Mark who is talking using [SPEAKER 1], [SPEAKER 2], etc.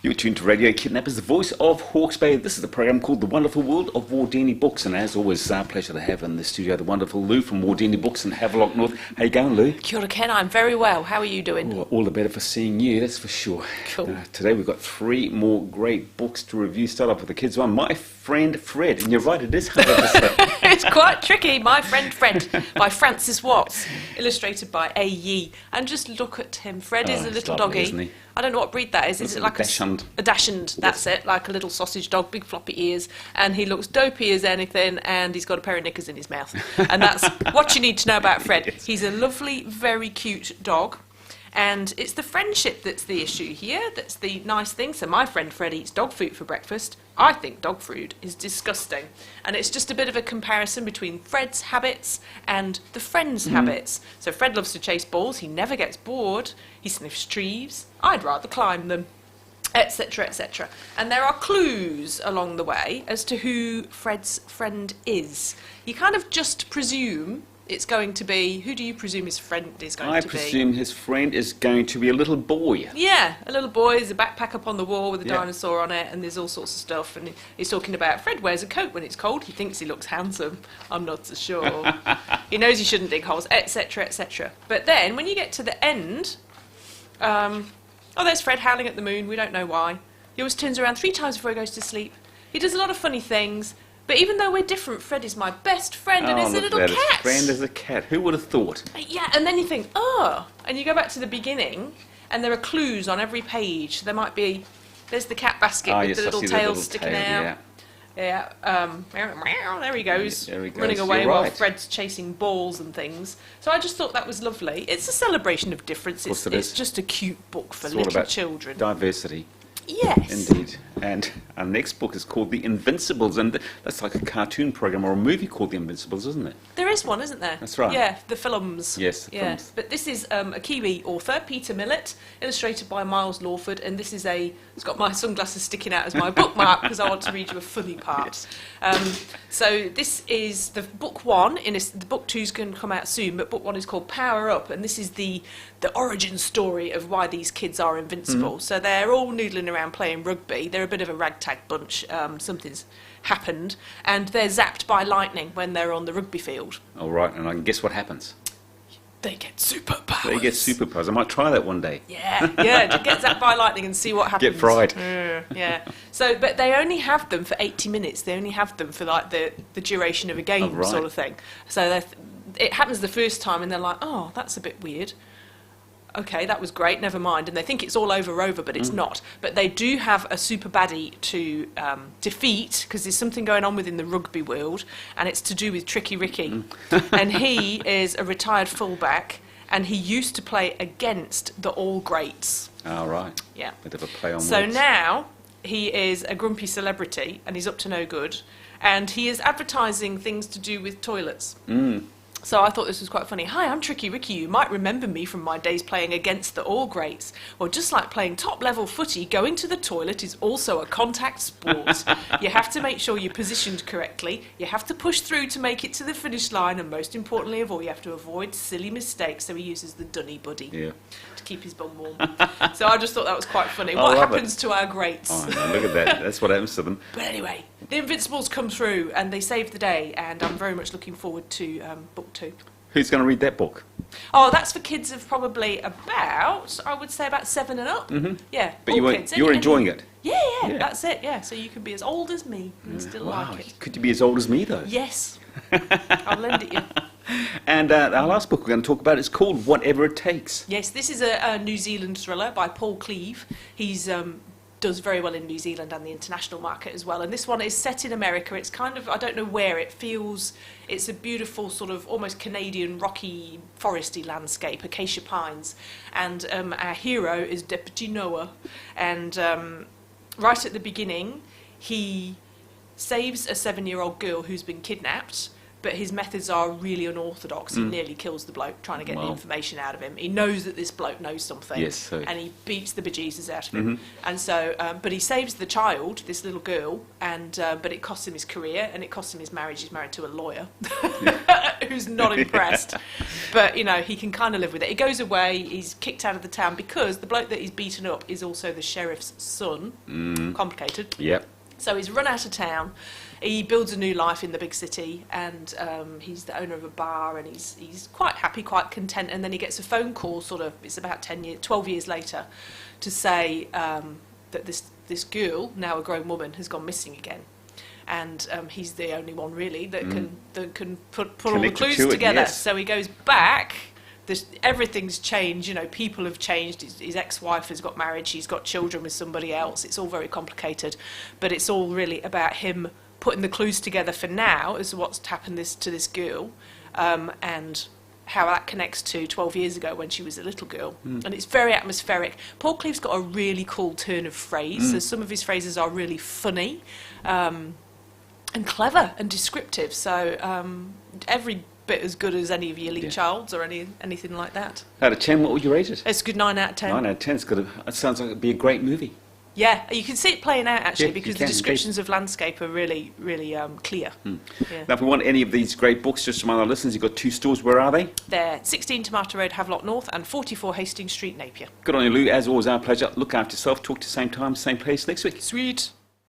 [SPEAKER 1] You're tuned to Radio Kidnappers, the voice of Hawke's Bay. This is a program called The Wonderful World of Wardini Books, and as always, it's our pleasure to have in the studio the wonderful Lou from Wardini Books in Havelock North. How you going, Lou?
[SPEAKER 2] Kia ora, Ken. I'm very well. How are you doing?
[SPEAKER 1] Oh, all the better for seeing you, that's for sure.
[SPEAKER 2] Cool.
[SPEAKER 1] Today we've got 3 more great books to review. Start off with the kids' one, My Friend Fred. And you're right, it is hard to say.
[SPEAKER 2] It's quite tricky. My Friend Fred by Francis Watts, illustrated by A. Yee. And just look at him. Fred is a little
[SPEAKER 1] lovely,
[SPEAKER 2] doggy.
[SPEAKER 1] isn't he?
[SPEAKER 2] I don't know what breed that is. Is it like
[SPEAKER 1] Dachshund?
[SPEAKER 2] A Dachshund, that's it. Like a little sausage dog, big floppy ears. And he looks dopey as anything, and he's got a pair of knickers in his mouth. And that's what you need to know about Fred.
[SPEAKER 1] Yes.
[SPEAKER 2] He's a lovely, very cute dog. And it's the friendship that's the issue here. That's the nice thing. So my friend Fred eats dog food for breakfast. I think dog food is disgusting. And it's just a bit of a comparison between Fred's habits and the friend's habits. So Fred loves to chase balls. He never gets bored. He sniffs trees. I'd rather climb them, etc., etc. And there are clues along the way as to who Fred's friend is. You kind of just presume it's going to be, who do you presume his friend is going to be?
[SPEAKER 1] I presume his friend is going to be a little boy.
[SPEAKER 2] Yeah, a little boy. There's a backpack up on the wall with a
[SPEAKER 1] Yeah.
[SPEAKER 2] dinosaur on it, and there's all sorts of stuff. And he's talking about Fred wears a coat when it's cold. He thinks he looks handsome. I'm not so sure. He knows he shouldn't dig holes, etc., etc. But then, when you get to the end, there's Fred howling at the moon. We don't know why. He always turns around 3 times before he goes to sleep. He does a lot of funny things. But even though we're different, Fred is my best friend, and it's a little cat.
[SPEAKER 1] His friend is a cat. Who would have thought?
[SPEAKER 2] Yeah, and then you think, and you go back to the beginning, and there are clues on every page. There might be, there's the cat basket with the little tail sticking out. Yeah. There he goes,
[SPEAKER 1] There he goes.
[SPEAKER 2] running away
[SPEAKER 1] You're
[SPEAKER 2] while
[SPEAKER 1] right.
[SPEAKER 2] Fred's chasing balls and things. So I just thought that was lovely. It's a celebration of difference.
[SPEAKER 1] Of course it
[SPEAKER 2] It's
[SPEAKER 1] is.
[SPEAKER 2] just a cute book for
[SPEAKER 1] It's all
[SPEAKER 2] little
[SPEAKER 1] about
[SPEAKER 2] children.
[SPEAKER 1] diversity.
[SPEAKER 2] Yes.
[SPEAKER 1] Indeed. And our next book is called The Invincibles, and that's like a cartoon program or a movie called The Invincibles, isn't it?
[SPEAKER 2] There is one, isn't there?
[SPEAKER 1] That's right.
[SPEAKER 2] Yeah, the films.
[SPEAKER 1] Yes, the
[SPEAKER 2] yeah.
[SPEAKER 1] films.
[SPEAKER 2] But this is a Kiwi author, Peter Millett, illustrated by Miles Lawford, and this is it's got my sunglasses sticking out as my bookmark because I want to read you a funny part. So this is the book 1, the book 2 is going to come out soon, but book 1 is called Power Up, and this is the origin story of why these kids are invincible. So they're all noodling around playing rugby. They're a bit of a ragtag bunch. Something's happened, and they're zapped by lightning when they're on the rugby field.
[SPEAKER 1] All right, and I can guess what happens.
[SPEAKER 2] They get superpowers.
[SPEAKER 1] They get superpowers. I might try that one day.
[SPEAKER 2] Yeah, to get zapped by lightning and see what happens.
[SPEAKER 1] Get fried.
[SPEAKER 2] Yeah. So, but they only have them for 80 minutes. They only have them for like the duration of a game,
[SPEAKER 1] right.
[SPEAKER 2] sort of thing. So it happens the first time, and they're like, "Oh, that's a bit weird." Okay, that was great, never mind. And they think it's all over, but it's not. But they do have a super baddie to defeat, because there's something going on within the rugby world, and it's to do with Tricky Ricky. And he is a retired fullback, and he used to play against the All Greats.
[SPEAKER 1] All right.
[SPEAKER 2] Yeah.
[SPEAKER 1] Bit of a play on
[SPEAKER 2] So
[SPEAKER 1] words.
[SPEAKER 2] now he is a grumpy celebrity, and he's up to no good, and he is advertising things to do with toilets. So I thought this was quite funny. Hi, I'm Tricky Ricky. You might remember me from my days playing against the All Greats. Well, just like playing top-level footy, going to the toilet is also a contact sport. You have to make sure you're positioned correctly. You have to push through to make it to the finish line. And most importantly of all, you have to avoid silly mistakes. So he uses the dunny buddy to keep his bum warm. So I just thought that was quite funny. What happens to our greats?
[SPEAKER 1] Oh, no, look at that. That's what happens to them.
[SPEAKER 2] But anyway, the Invincibles come through and they save the day, and I'm very much looking forward to book 2.
[SPEAKER 1] Who's going to read that book?
[SPEAKER 2] Oh, that's for kids of probably about, I would say about 7 and up. Yeah,
[SPEAKER 1] But
[SPEAKER 2] all kids.
[SPEAKER 1] you're enjoying it?
[SPEAKER 2] Yeah,
[SPEAKER 1] Yeah.
[SPEAKER 2] that's it, yeah. So you can be as old as me and still
[SPEAKER 1] Wow.
[SPEAKER 2] like it.
[SPEAKER 1] Could you be as old as me, though?
[SPEAKER 2] Yes. I'll lend it you.
[SPEAKER 1] And our last book we're going to talk about is called Whatever It Takes.
[SPEAKER 2] Yes, this is a New Zealand thriller by Paul Cleave. He's does very well in New Zealand and the international market as well. And this one is set in America. It's kind of, I don't know where, it's a beautiful sort of almost Canadian rocky foresty landscape, acacia pines. And our hero is Deputy Noah. And right at the beginning, he saves a 7-year-old girl who's been kidnapped, but his methods are really unorthodox. He nearly kills the bloke trying to get the information out of him. He knows that this bloke knows something, and he beats the bejesus out of him. And so, but he saves the child, this little girl, and but it costs him his career and it costs him his marriage. He's married to a lawyer who's not impressed, but you know, he can kind of live with it. He goes away. He's kicked out of the town because the bloke that he's beaten up is also the sheriff's son. Complicated.
[SPEAKER 1] Yep.
[SPEAKER 2] So he's run out of town. He builds a new life in the big city, and he's the owner of a bar, and he's quite happy, quite content. And then he gets a phone call, sort of, it's about 12 years later, to say that this girl, now a grown woman, has gone missing again. And he's the only one really that can put all the clues together. Yes. So he goes back. Everything's changed, you know, people have changed. His ex-wife has got married, she's got children with somebody else. It's all very complicated, but it's all really about him putting the clues together for now as to what's happened to this girl, and how that connects to 12 years ago when she was a little girl. And it's very atmospheric. Paul Cleave's got a really cool turn of phrase. So some of his phrases are really funny and clever and descriptive. So every bit as good as any of your Lee Childs or anything like that.
[SPEAKER 1] Out of 10, what would you rate it?
[SPEAKER 2] It's a good 9 out of 10.
[SPEAKER 1] 9 out of 10. It sounds like it'd be a great movie.
[SPEAKER 2] Yeah, you can see it playing out actually, because the descriptions of landscape are really, really clear. Yeah.
[SPEAKER 1] Now, if we want any of these great books, just to remind our listeners, you've got 2 stores. Where are they?
[SPEAKER 2] They're 16 Tomato Road, Havelock North, and 44 Hastings Street, Napier.
[SPEAKER 1] Good on you, Lou. As always, our pleasure. Look after yourself. Talk to you same time, same place next week.
[SPEAKER 2] Sweet.